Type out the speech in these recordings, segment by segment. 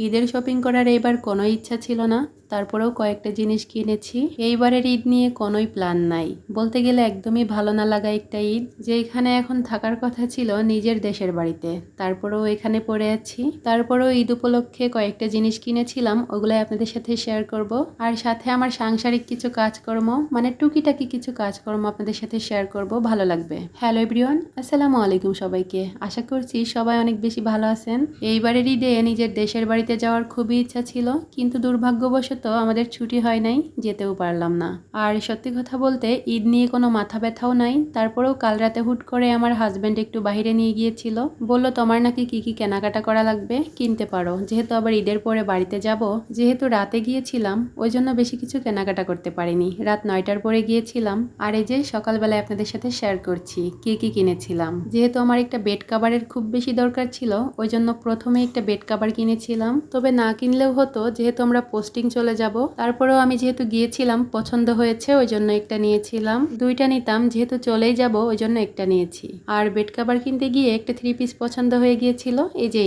ঈদের শপিং করার এবার কোনো ইচ্ছা ছিল না, তারপরেও কয়েকটা জিনিস কিনেছি। এইবারের ঈদ নিয়ে কোনোই প্ল্যান নাই, বলতে গেলে একদমই ভালো না লাগা একটা ঈদ। যে এখানে এখন থাকার কথা ছিল নিজের দেশের বাড়িতে, তারপরেও এখানে পড়ে আছি। তারপরেও ঈদ উপলক্ষে কয়েকটা জিনিস কিনেছিলাম, ওগুলো আপনাদের সাথে শেয়ার করব। আর সাথে আমার সাংসারিক কিছু কাজকর্ম, মানে টুকিটাকি কিছু কাজকর্ম আপনাদের সাথে শেয়ার করব, ভালো লাগবে। হ্যালো এভরিওয়ান, আসসালামু আলাইকুম সবাইকে। আশা করছি সবাই অনেক বেশি ভালো আছেন। এইবারের ঈদে নিজের দেশের বাড়িতে যাওয়ার খুবই ইচ্ছা ছিল, কিন্তু দুর্ভাগ্যবশত আমাদের ছুটি হয় নাই, যেতেও পারলাম না। আর সত্যি কথা বলতে ঈদ নিয়ে কোনো মাথা ব্যথাও নাই। তারপরেও কাল রাতে হুট করে আমার হাজব্যান্ড একটু বাইরে নিয়ে গিয়েছিল, বলল তোমার নাকি কি কি কেনাকাটা করা লাগবে, কিনতে পারো। যেহেতু আবার ঈদের পরে বাড়িতে যাব, যেহেতু রাতে গিয়েছিলাম ওই জন্য বেশি কিছু কেনাকাটা করতে পারিনি। রাত 9টার পরে গিয়েছিলাম। আর এই যে সকালবেলায় আপনাদের সাথে শেয়ার করছি কি কি কিনেছিলাম। যেহেতু আমার একটা বেড কাভারের খুব বেশি দরকার ছিল, ওই জন্য প্রথমে একটা বেড কাভার কিনেছিলাম। তবে না কিনলেও হতো, যেহেতু আমরা পোস্টিং চলে যাব। তারপরেও আমি যেহেতু গিয়েছিলাম, পছন্দ হয়েছে ওই জন্য একটা নিয়েছিলাম। দুইটা নিতাম, যেহেতু চলেই যাব ওই জন্য একটা নিয়েছি। আর বেড কাভার কিনতে গিয়ে একটা 3 পিস পছন্দ হয়ে গিয়েছিল, এই যে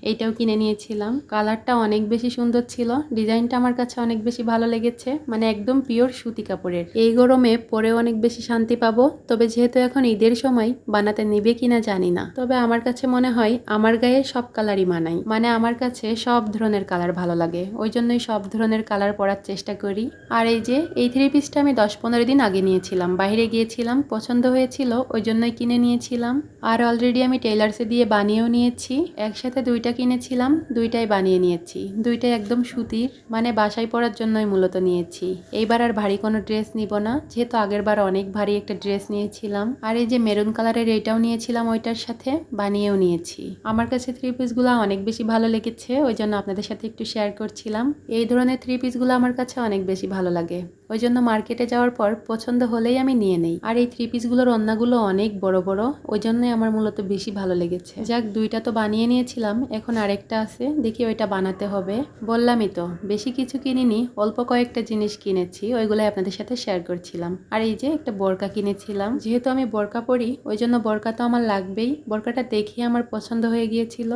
এইটাও কিনে নিয়েছিলাম। কালারটা অনেক বেশি সুন্দর ছিল, ডিজাইনটা আমার কাছে অনেক বেশি ভালো লেগেছে, মানে একদম পিওর সুতি কাপড়ের। এই গরমে পরে অনেক বেশি শান্তি পাবো। তবে যেহেতু এখন ঈদের সময়, বানাতে নিবে কিনা জানি না। তবে আমার কাছে মনে হয় আমার গায়ে সব কালারই মানায়, মানে আমার কাছে সব ধরনের কালার ভালো লাগে, ওই জন্যই সব ধরনের কালার পরার চেষ্টা করি। আর এই যে এই 3 পিসটা আমি 10-15 দিন আগে নিয়েছিলাম, বাইরে গিয়েছিলাম, পছন্দ হয়েছিল ওই জন্যই কিনে নিয়েছিলাম। আর অলরেডি আমি টেইলার্সে দিয়ে বানিয়েও নিয়েছি। একসাথে দুইটা কিনেছিলাম, দুইটাই বানিয়ে নিয়েছি। দুইটাই একদম সুতির, মানে বাসায় পরার জন্যই মূলত নিয়েছি। এইবার আর ভারী কোনো ড্রেস নিব না, যেহেতু আগের বার অনেক ভারী একটা ড্রেস নিয়েছিলাম। আর এই যে মেরুন কালারের এইটাও নিয়েছিলাম, ওইটার সাথে বানিয়েও নিয়েছি। আমার কাছে 3 পিসগুলো অনেক বেশি ভালো লেগেছে, ওই জন্য আপনাদের সাথে একটু শেয়ার করছিলাম। এই ধরনের 3 পিসগুলো আমার কাছে অনেক বেশি ভালো লাগে, ওই জন্য মার্কেটে যাওয়ার পর পছন্দ হলেই আমি নিয়ে নেই। আর এই 3 পিসগুলোর ওড়নাগুলো অনেক বড় বড়, ওই জন্যই আমার মূলত বেশি ভালো লেগেছে। যাক, দুইটা তো বানিয়ে নিয়েছিলাম, এখন আরেকটা আছে, দেখি ওইটা বানাতে হবে। বললামই তো বেশি কিছু কিনিনি, অল্প কয়েকটা জিনিস কিনেছি, ওইগুলো আপনাদের সাথে শেয়ার করছিলাম। আর এই যে একটা বোরকা কিনেছিলাম, যেহেতু আমি বোরকা পরি ওই জন্য বোরকা তো আমার লাগবেই। বোরকাটা দেখে আমার পছন্দ হয়ে গিয়েছিল।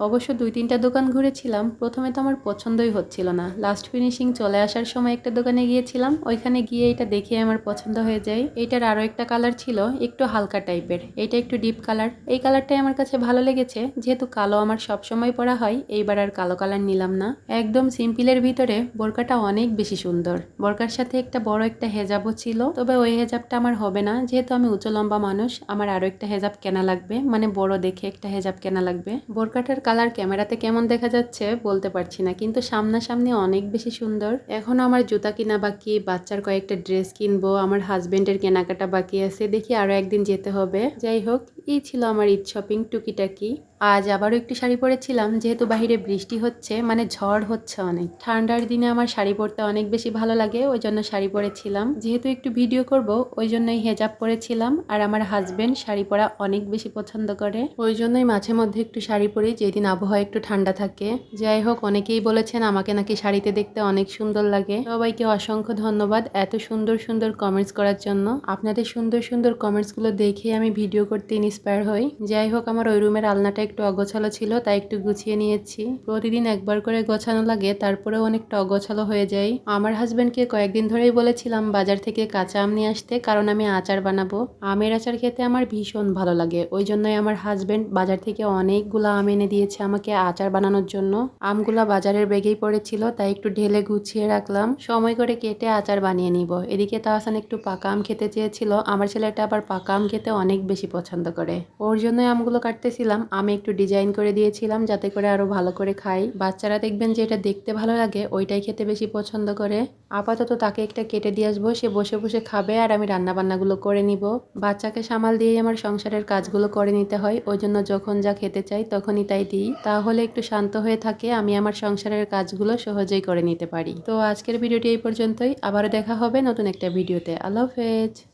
অবশ্য 2-3টা দোকান ঘুরেছিলাম, প্রথমে তো আমার পছন্দই হচ্ছিল না। লাস্ট ফিনিশিং চলে আসার সময় একটা দোকানে গিয়েছিলাম, ওইখানে গিয়ে এটা দেখে আমার পছন্দ হয়ে যায়। এইটার আরও একটা কালার ছিল একটু হালকা টাইপের, এইটা একটু ডিপ কালার। এই কালারটাই আমার কাছে ভালো লেগেছে, যেহেতু কালো আমার সবসময় পরা হয়, এইবার আর কালো কালার নিলাম না। একদম সিম্পলের ভিতরে বোরকাটা অনেক বেশি সুন্দর। বোরকার সাথে একটা বড় একটা হেজাবও ছিল, তবে ওই হেজাবটা আমার হবে না, যেহেতু আমি উঁচু লম্বা মানুষ। আমার আরও একটা হেজাব কেনা লাগবে, মানে বড় দেখে একটা হেজাব কেনা লাগবে। বোরকাটার কালার ক্যামেরাতে কেমন দেখা যাচ্ছে বলতে পারছি না, কিন্তু সামনাসামনি অনেক বেশি সুন্দর। এখনো আমার জুতা কিনা বাকি, বাচ্চার কয়েকটা ড্রেস কিনবো, আমার হাজবেন্ডের কেনাকাটা বাকি আছে, দেখি আরো একদিন যেতে হবে। যাই হোক, এই ছিল আমার ঈদ শপিং টুকিটাকি। আজ আবারও একটু শাড়ি পরেছিলাম, যেহেতু বাহিরে বৃষ্টি হচ্ছে, মানে ঝড় হচ্ছে অনেক। ঠান্ডার দিনে আমার শাড়ি পরতে অনেক বেশি ভালো লাগে, ওই জন্য শাড়ি পরেছিলাম। যেহেতু একটু ভিডিও করব ওই জন্যই হেজাব পরেছিলাম। আর আমার হাজবেন্ড শাড়ি পরা অনেক বেশি পছন্দ করে, ওই জন্যই মাঝে মধ্যে একটু শাড়ি পরি, যেদিন আবহাওয়া একটু ঠান্ডা থাকে। যাই হোক, অনেকেই বলেছেন আমাকে নাকি শাড়িতে দেখতে অনেক সুন্দর লাগে। সবাইকে অসংখ্য ধন্যবাদ এত সুন্দর সুন্দর কমেন্টস করার জন্য। আপনাদের সুন্দর সুন্দর কমেন্টসগুলো দেখে আমি ভিডিও করতে ইন্সপায়ার হই। যাই হোক, আমার ওই রুমের আলনাটা একটু অগোছালো ছিল, তাই একটু গুছিয়ে নিয়েছি। প্রতিদিন একবার করে গোছানো লাগে, তারপরেও অনেকটা অগোছালো হয়ে যায়। আমার হাজবেন্ডকে কয়েকদিন ধরেই বলেছিলাম বাজার থেকে কাঁচা আম নিয়ে আসতে, কারণ আমি আচার বানাবো। আমের আচার খেতে আমার ভীষণ ভালো লাগে, ওই জন্যই আমার হাজবেন্ড বাজার থেকে অনেকগুলো আম এনে দিয়েছে আমাকে আচার বানানোর জন্য। আমগুলা বাজারের ব্যাগেই পড়েছিল, তাই একটু ঢেলে গুছিয়ে রাখলাম, সময় করে কেটে আচার বানিয়ে নিব। এদিকে তাহসান একটু পাকা আম খেতে চেয়েছিল, আমার ছেলেটা আবার পাকা আম খেতে অনেক বেশি পছন্দ করে, ওর জন্যই আমগুলো কাটতেছিলাম। আমি একটু ডিজাইন করে দিয়েছিলাম যাতে করে আরো ভালো করে খাই। বাচ্চারা দেখবেন যে এটা দেখতে ভালো লাগে ওইটাই খেতে বেশি পছন্দ করে। আপাতত তাকে একটা কেটে দিয়ে আসবো, সে বসে বসে খাবে আর আমি রান্না বান্নাগুলো করে নিব। বাচ্চাকে সামাল দিয়েই আমার সংসারের কাজগুলো করে নিতে হয়, ওই জন্য যখন যা খেতে চাই তখনই তাই দিই, তাহলে একটু শান্ত হয়ে থাকে, আমি আমার সংসারের কাজগুলো সহজেই করে নিতে পারি। তো আজকের ভিডিওটি এই পর্যন্তই, আবারও দেখা হবে নতুন একটা ভিডিওতে। আল্লাহ হাফেজ।